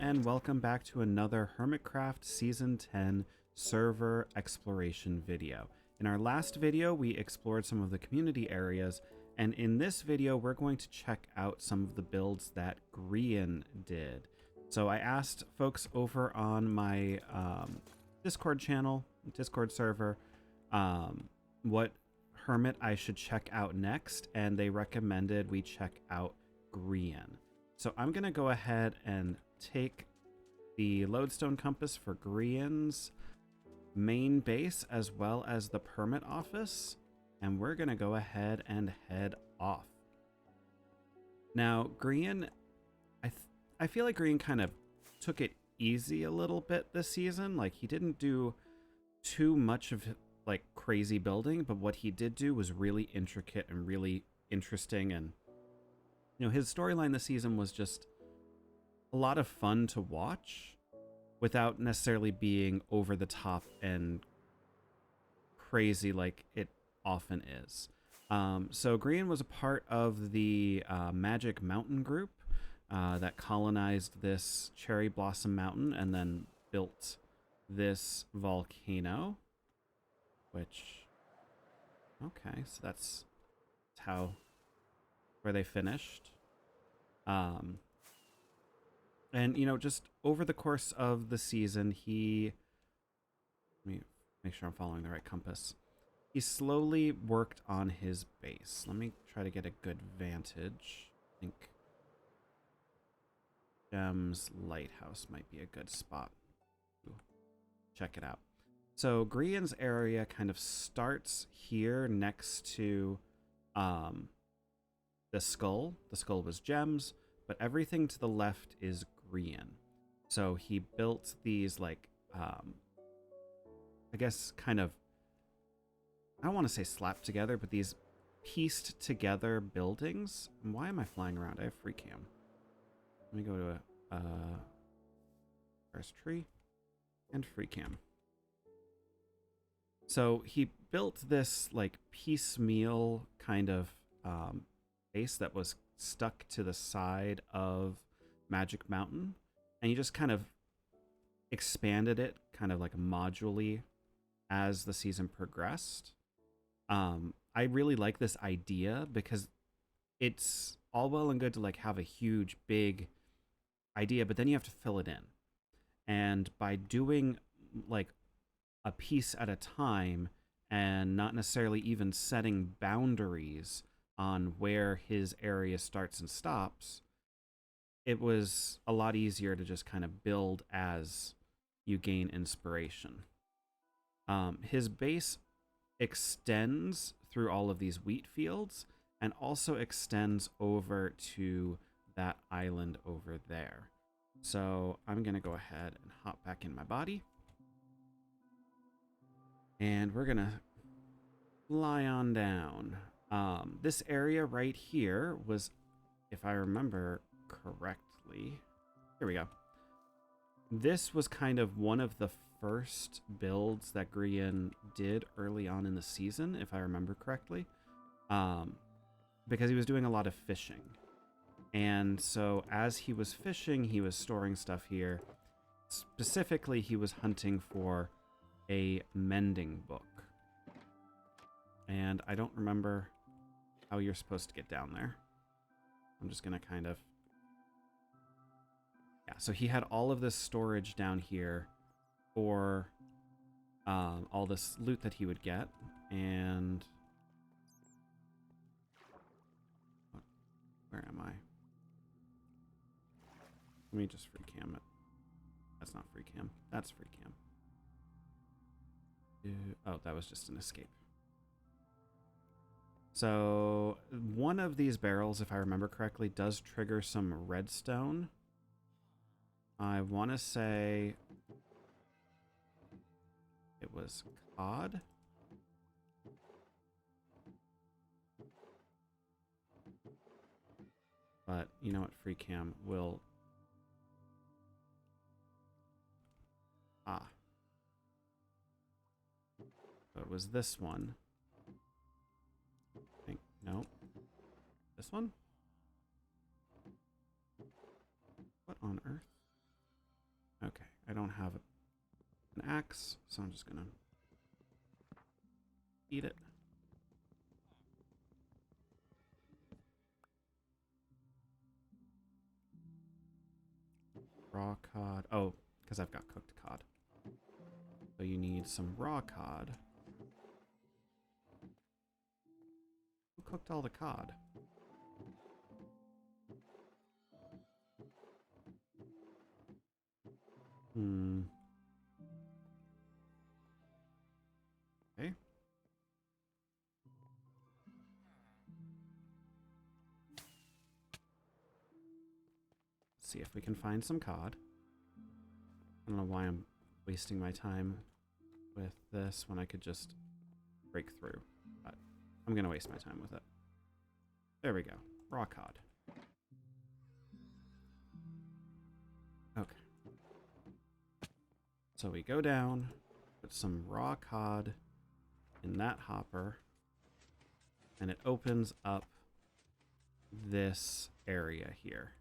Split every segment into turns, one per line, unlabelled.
and welcome back to another Hermitcraft Season 10 server exploration video. In our last video, we explored some of the community areas, and in this video, we're going to check out some of the builds that Grian did. So I asked folks over on my Discord channel, Discord server, what hermit I should check out next, and they recommended we check out Grian. So I'm going to go ahead and take the lodestone compass for Grian's main base as well as the permit office, and we're going to go ahead and head off. Now, Grian, I feel like Grian kind of took it easy a little bit this season. Like, he didn't do too much of like crazy building, but what he did do was really intricate and really interesting, and you know, his storyline this season was just a lot of fun to watch without necessarily being over the top and crazy like it often is. So Grian was a part of the Magic Mountain group that colonized this Cherry Blossom Mountain and then built this volcano, which, okay, so that's how, where they finished. And you know, just over the course of the season, let me make sure I'm following the right compass. He slowly worked on his base. Let me try to get a good vantage. I think Gem's Lighthouse might be a good spot. Ooh, check it out. So Grian's area kind of starts here next to the skull. The skull was Gems, but everything to the left is Grian. So he built these like, I guess kind of, I don't want to say slapped together, but these pieced together buildings. And why am I flying around? I have free cam. Let me go to a forest tree and free cam. So he built this like piecemeal kind of base that was stuck to the side of Magic Mountain, and you just kind of expanded it kind of like modularly as the season progressed. I really like this idea because it's all well and good to like have a huge big idea, but then you have to fill it in, and by doing like a piece at a time and not necessarily even setting boundaries on where his area starts and stops, it was a lot easier to just kind of build as you gain inspiration. His base extends through all of these wheat fields and also extends over to that island over there. So I'm going to go ahead and hop back in my body. And we're going to fly on down. This area right here was, if I remember correctly, here we go. This was kind of one of the first builds that Grian did early on in the season, if I remember correctly, because he was doing a lot of fishing. And so as he was fishing, he was storing stuff here. Specifically, he was hunting for a mending book. And I don't remember how you're supposed to get down there. I'm just going to kind of... Yeah, so he had all of this storage down here for all this loot that he would get. And... where am I? Let me just free cam it. That's not free cam. That's free cam. Oh, that was just an escape. So one of these barrels, if I remember correctly, does trigger some redstone. I want to say it was cod. But you know what? Free cam will... Ah. So it was this one. I think, no. This one? What on earth? don't have an axe, so I'm just gonna eat it. Raw cod. Oh, because I've got cooked cod. So you need some raw cod. Who cooked all the cod? Okay. See if we can find some cod. I don't know why I'm wasting my time with this when I could just break through, but I'm gonna waste my time with it. There we go. Raw cod. Okay. So we go down, put some raw cod in that hopper, and it opens up this area here.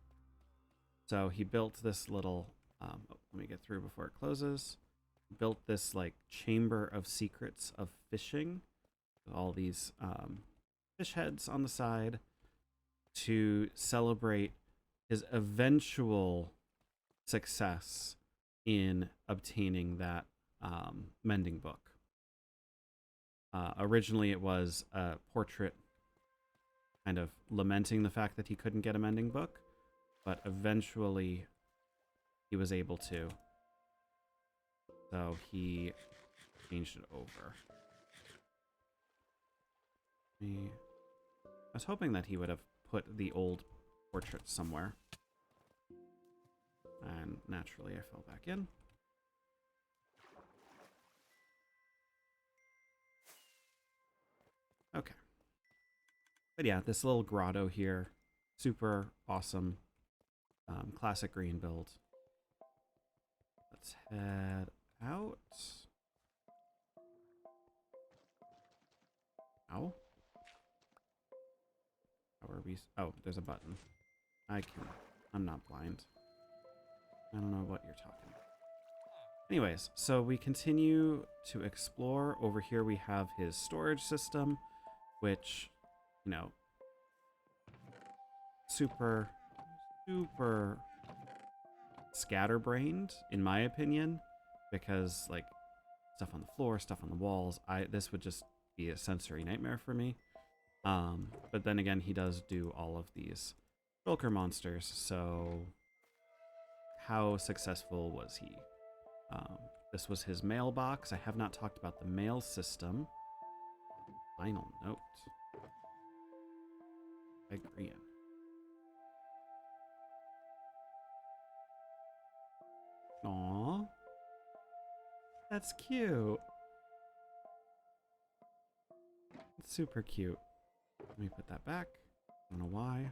So he built this little, let me get through before it closes. Built this like chamber of secrets of fishing, with all these fish heads on the side to celebrate his eventual success in obtaining that mending book. Originally it was a portrait kind of lamenting the fact that he couldn't get a mending book, but eventually he was able to. So he changed it over. I was hoping that he would have put the old portrait somewhere. And naturally I fell back in. Okay. But yeah, this little grotto here, super awesome. Classic green build. Let's head out. Ow. How are we? Oh, there's a button. I'm not blind. I don't know what you're talking about. Anyways, so we continue to explore. Over here we have his storage system, which, you know, super scatterbrained, in my opinion, because like stuff on the floor, stuff on the walls, this would just be a sensory nightmare for me. But then again, he does do all of these shulker monsters, so how successful was he? This was his mailbox. I have not talked about the mail system. Final note by Grian. Aww. That's cute. It's super cute. Let me put that back. I don't know why.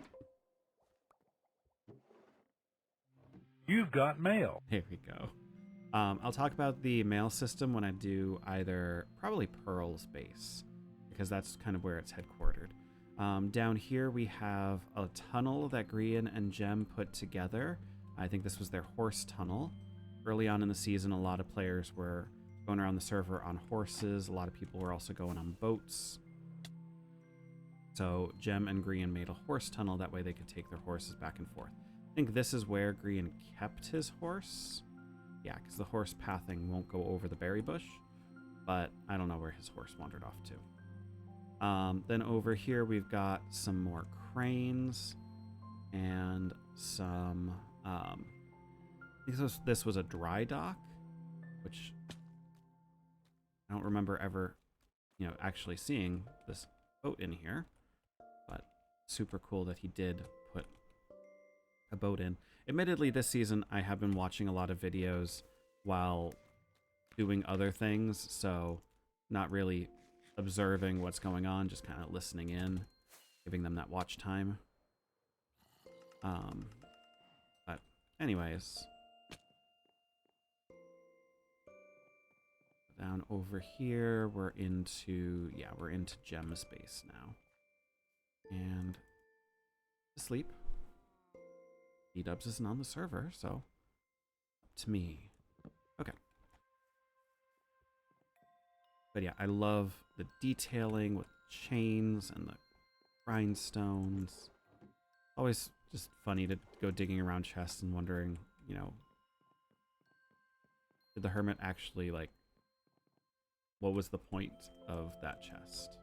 You've got mail.
There we go. I'll talk about the mail system when I do either probably Pearl's base, because that's kind of where it's headquartered. Down here we have a tunnel that Grian and Gem put together. I think this was their horse tunnel. Early on in the season, a lot of players were going around the server on horses. A lot of people were also going on boats. So Gem and Grian made a horse tunnel. That way they could take their horses back and forth. I think this is where Grian kept his horse. Yeah, because the horse pathing won't go over the berry bush. But I don't know where his horse wandered off to. Then over here we've got some more cranes and some... this was a dry dock, which I don't remember ever, you know, actually seeing this boat in here. But super cool that he did put a boat in. Admittedly, this season I have been watching a lot of videos while doing other things, so not really observing what's going on, just kind of listening in, giving them that watch time. But anyways, down over here we're into Gem's base now, and asleep. D-Dubs isn't on the server, so up to me. Okay. But yeah, I love the detailing with chains and the rhinestones. Always just funny to go digging around chests and wondering, you know, did the hermit actually, like, what was the point of that chest?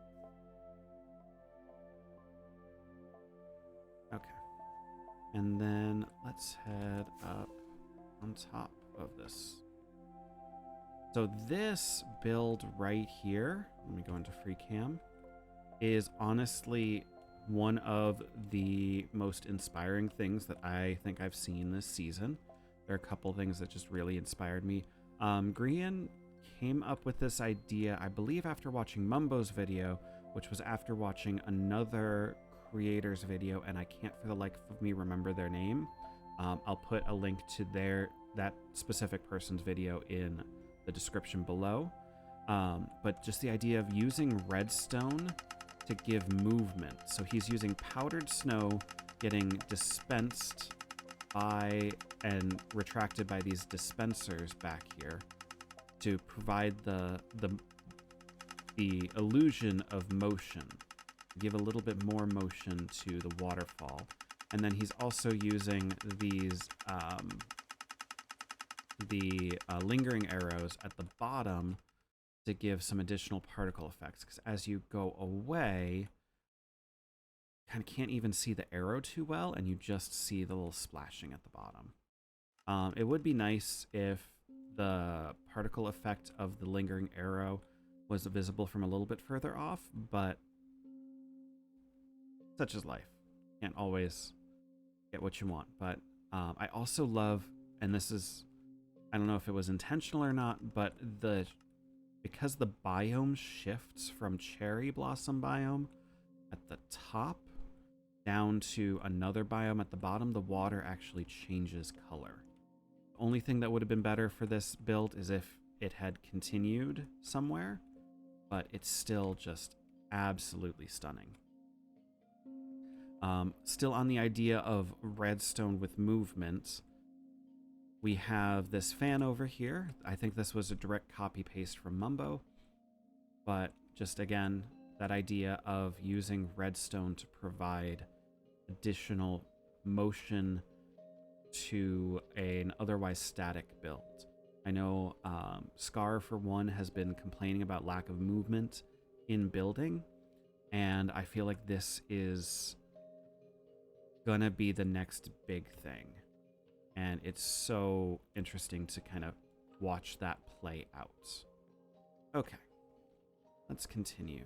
Okay. And then let's head up on top of this. So this build right here, let me go into free cam, is honestly one of the most inspiring things that I think I've seen this season. There are a couple things that just really inspired me. Grian came up with this idea, I believe, after watching Mumbo's video, which was after watching another creator's video, and I can't for the life of me remember their name. I'll put a link to that specific person's video in the description below. But just the idea of using redstone to give movement. So he's using powdered snow getting dispensed by and retracted by these dispensers back here to provide the illusion of motion, give a little bit more motion to the waterfall. And then he's also using these lingering arrows at the bottom to give some additional particle effects, because as you go away, you kind of can't even see the arrow too well, and you just see the little splashing at the bottom. It would be nice if the particle effect of the lingering arrow was visible from a little bit further off, but such is life. Can't always get what you want. But I also love, and this is, I don't know if it was intentional or not, but because the biome shifts from cherry blossom biome at the top down to another biome at the bottom, the water actually changes color. The only thing that would have been better for this build is if it had continued somewhere, but it's still just absolutely stunning. Still on the idea of redstone with movement, we have this fan over here. I think this was a direct copy paste from Mumbo, but just again, that idea of using redstone to provide additional motion to an otherwise static build. I know Scar, for one, has been complaining about lack of movement in building, and I feel like this is gonna be the next big thing. And it's so interesting to kind of watch that play out. Okay, let's continue.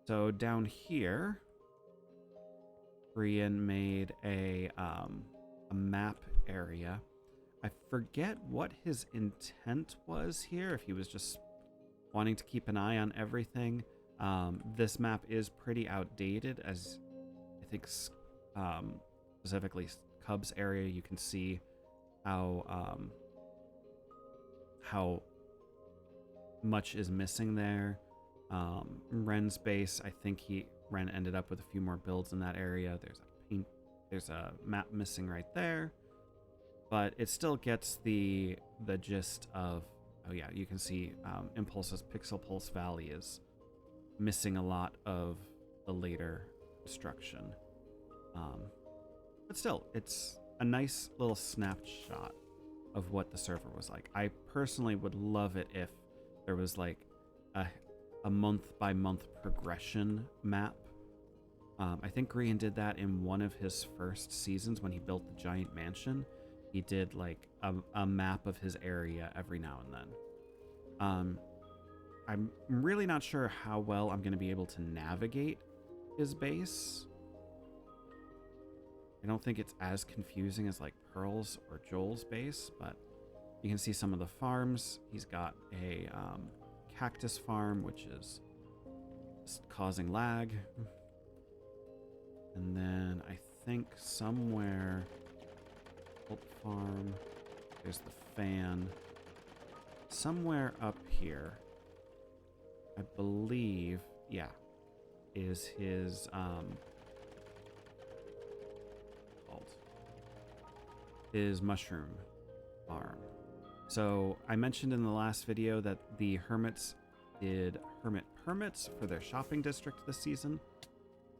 So down here, Grian made a map area. I forget what his intent was here, if he was just wanting to keep an eye on everything. This map is pretty outdated, as I think specifically Cub's area, you can see how much is missing there. Ren's base, I think Ren ended up with a few more builds in that area. There's a map missing right there, but it still gets the gist of, oh yeah, you can see Impulse's Pixel Pulse Valley is missing a lot of the later destruction. But still, it's a nice little snapshot of what the server was like. I personally would love it if there was like a month-by-month progression map. I think Grian did that in one of his first seasons when he built the giant mansion. He did like a map of his area every now and then. I'm really not sure how well I'm going to be able to navigate his base. I don't think it's as confusing as like Pearl's or Joel's base, but you can see some of the farms. He's got a cactus farm, which is just causing lag. And then I think somewhere, Pulp Farm, there's the fan. Somewhere up here, I believe, yeah, is his his mushroom farm. So I mentioned in the last video that the hermits did hermit permits for their shopping district this season.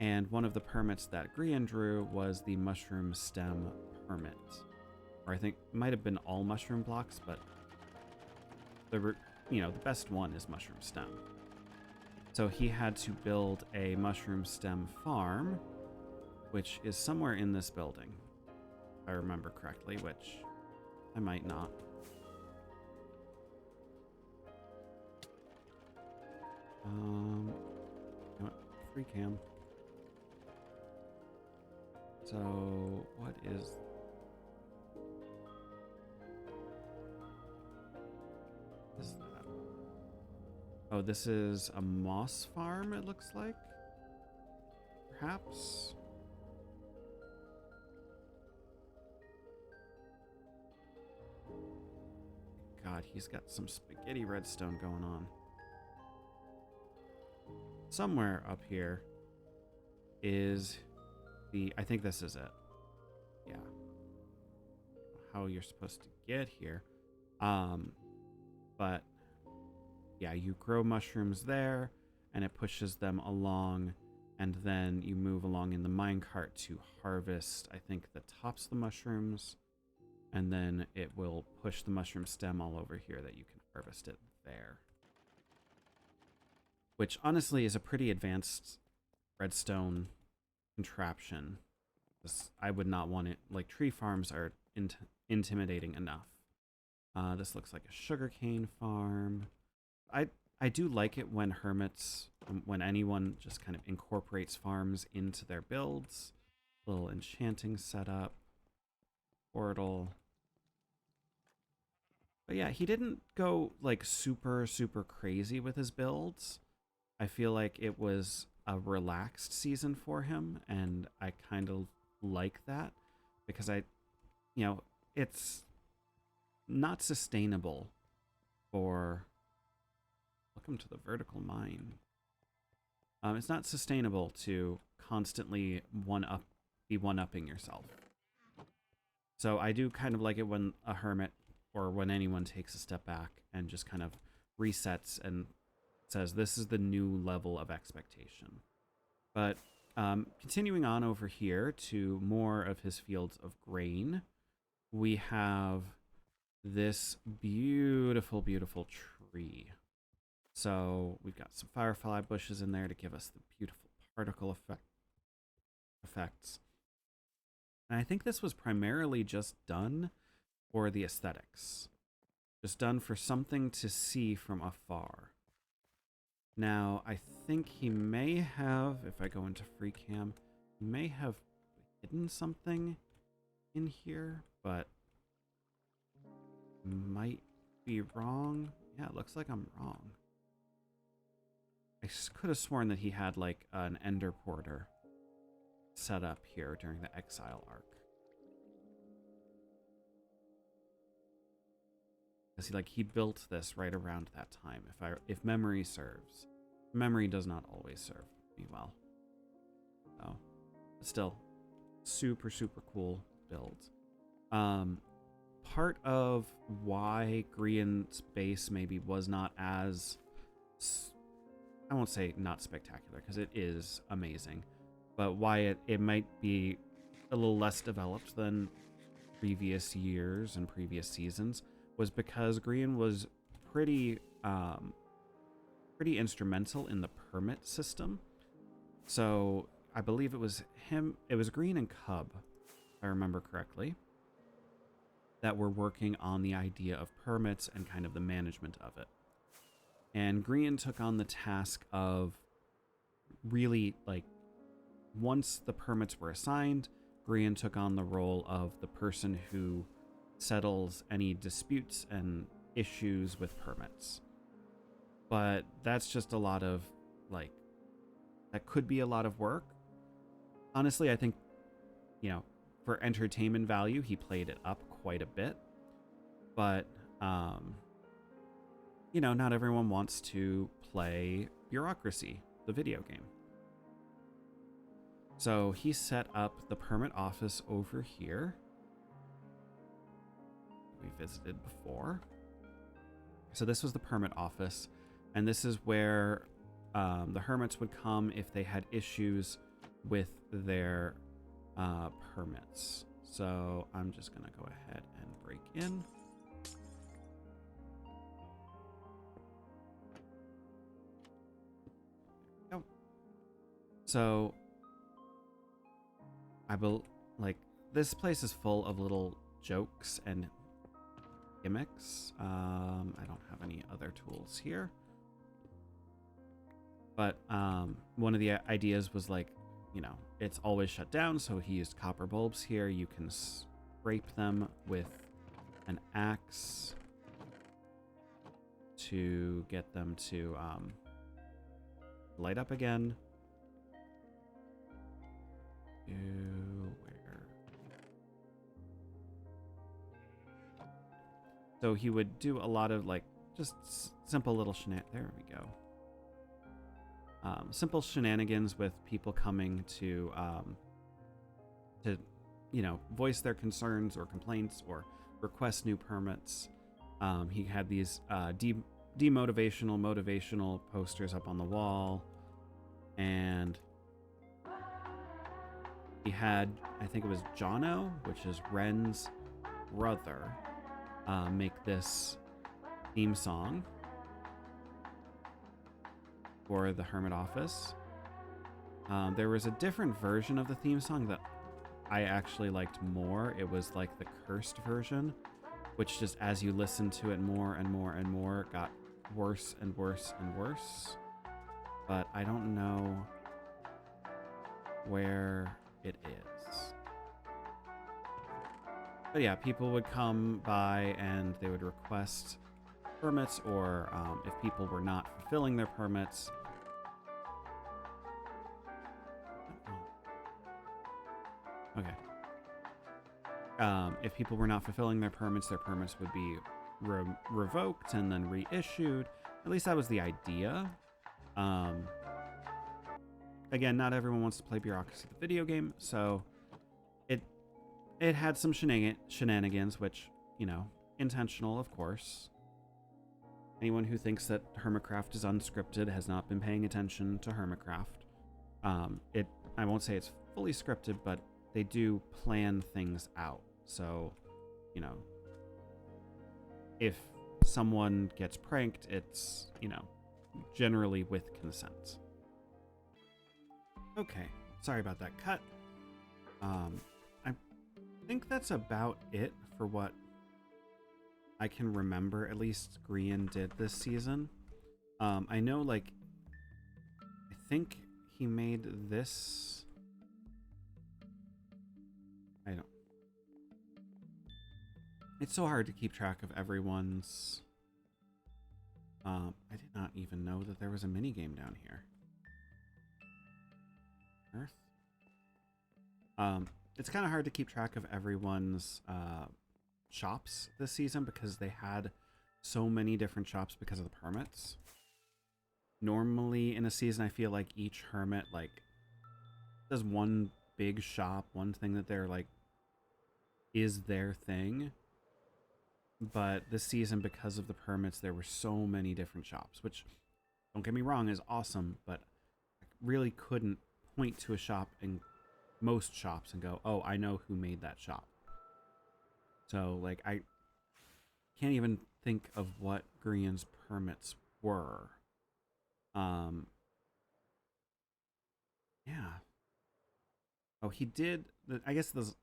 And one of the permits that Grian drew was the mushroom stem permit. Or I think it might have been all mushroom blocks, but the best one is mushroom stem. So he had to build a mushroom stem farm, which is somewhere in this building, if I remember correctly, which I might not. You know what? Free cam. So, what is... that? Oh, this is a moss farm, it looks like. Perhaps? God, he's got some spaghetti redstone going on. Somewhere up here is the... I think this is it. Yeah. How you're supposed to get here. But yeah, you grow mushrooms there and it pushes them along, and then you move along in the minecart to harvest, I think, the tops of the mushrooms, and then it will push the mushroom stem all over here that you can harvest it there. Which honestly is a pretty advanced redstone contraption. I would not want it. Like, tree farms are intimidating enough. This looks like a sugarcane farm. I do like it when hermits, when anyone just kind of incorporates farms into their builds. Little enchanting setup. Portal. But yeah, he didn't go like super, super crazy with his builds. I feel like it was a relaxed season for him, and I kind of like that because it's not sustainable for... Welcome to the vertical mine. It's not sustainable to constantly be one-upping yourself. So I do kind of like it when a hermit or when anyone takes a step back and just kind of resets and says, this is the new level of expectation. But continuing on over here to more of his fields of grain, we have this beautiful, beautiful tree. So we've got some firefly bushes in there to give us the beautiful particle effects. And I think this was primarily just done for the aesthetics. Just done for something to see from afar. Now, I think he may have, if I go into free cam, he may have hidden something in here, but might be wrong. Yeah, it looks like I'm wrong. I could have sworn that he had like an ender porter set up here during the exile arc. Because he built this right around that time, if memory serves. Memory does not always serve me well. So, but still, super, super cool build. Part of why Grian's base maybe was not as... I won't say not spectacular, because it is amazing, but why it might be a little less developed than previous years and previous seasons was because Grian was pretty instrumental in the permit system. So I believe it was Grian and Cub, if I remember correctly, that were working on the idea of permits and kind of the management of it. And Grian took on the task of really, like, once the permits were assigned, Grian took on the role of the person who settles any disputes and issues with permits. But that's just a lot of, like, that could be a lot of work. Honestly, I think, for entertainment value, he played it up quite a bit. But, not everyone wants to play Bureaucracy, the video game. So he set up the permit office over here. We visited before. So this was the permit office, and this is where the hermits would come if they had issues with their permits. So I'm just gonna go ahead and break in. Go. So like this place is full of little jokes and gimmicks. I don't have any other tools here, but one of the ideas was like, you know, it's always shut down, so he used copper bulbs here. You can scrape them with an axe to get them to light up again. So he would do a lot of like just simple little there we go. Simple shenanigans with people coming to you know, voice their concerns or complaints or request new permits. He had these motivational posters up on the wall, and he had, I think it was Jono, which is Ren's brother, make this theme song for the Hermit office. There was a different version of the theme song that I actually liked more. It was like the cursed version, which just as you listen to it more and more and more, got worse and worse and worse. But I don't know where it is. But yeah, people would come by and they would request permits, or if people were not fulfilling their permits. Okay. If people were not fulfilling their permits would be revoked and then reissued. At least that was the idea. Again, not everyone wants to play Bureaucracy the video game, so it had some shenanigans, which, you know, intentional, of course. Anyone who thinks that Hermitcraft is unscripted has not been paying attention to Hermitcraft. I won't say it's fully scripted, but they do plan things out. So, you know, if someone gets pranked, it's, you know, generally with consent. Okay, sorry about that cut. I think that's about it for what I can remember. At least Grian did this season. I know, like, I think he made this. It's so hard to keep track of everyone's. I did not even know that there was a mini game down here. Earth. It's kind of hard to keep track of everyone's shops this season because they had so many different shops because of the permits. Normally in a season, I feel like each hermit like does one big shop, one thing that they're like is their thing. But this season, because of the permits, there were so many different shops, which, don't get me wrong, is awesome, but I really couldn't point to a shop in most shops and go, oh, I know who made that shop. So, like, I can't even think of what Grian's permits were. Yeah. Oh, he did, I guess this is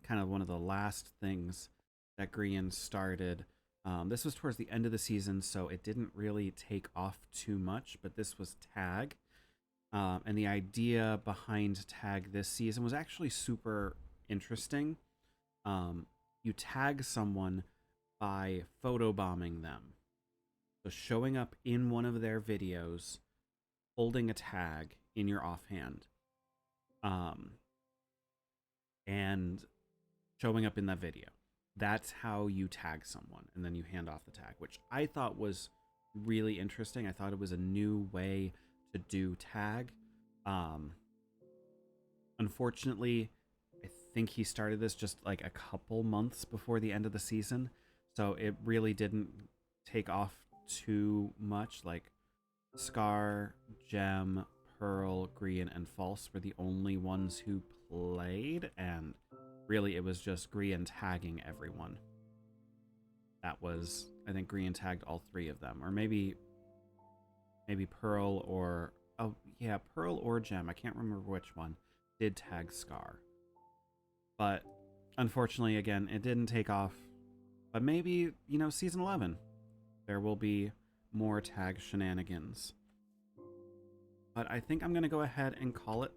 kind of one of the last things that Grian started. This was towards the end of the season, so it didn't really take off too much, but this was tag. And the idea behind tag this season was actually super interesting. You tag someone by photobombing them. So showing up in one of their videos, holding a tag in your offhand, and showing up in that video. That's how you tag someone, and then you hand off the tag, which I thought was really interesting. I thought it was a new way to do tag. Unfortunately, I think he started this just like a couple months before the end of the season, so it really didn't take off too much. Like Scar, Gem, Pearl, Grian, and False were the only ones who played, and really it was just Grian tagging everyone. That was, I think Grian tagged all 3 of them, or maybe Pearl or, oh yeah, Pearl or Gem, I can't remember which one, did tag Scar. But unfortunately, again, it didn't take off. But maybe, you know, season 11, there will be more tag shenanigans. But I think I'm going to go ahead and call it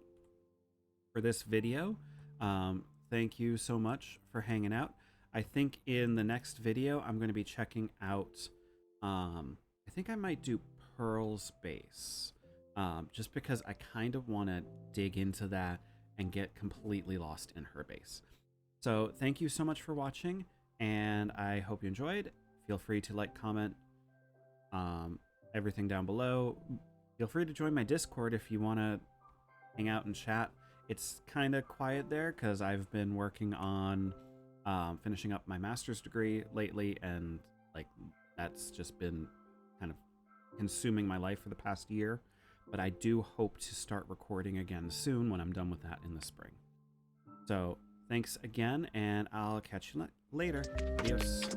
for this video. Thank you so much for hanging out. I think in the next video, I'm going to be checking out, I think I might do Pearl's base, just because I kind of want to dig into that and get completely lost in her base. So thank you so much for watching, and I hope you enjoyed. Feel free to like, comment, everything down below. Feel free to join my Discord if you want to hang out and chat. It's kind of quiet there because I've been working on finishing up my master's degree lately, and like that's just been kind of consuming my life for the past year. But I do hope to start recording again soon when I'm done with that in the spring. So thanks again, and I'll catch you later. Adios.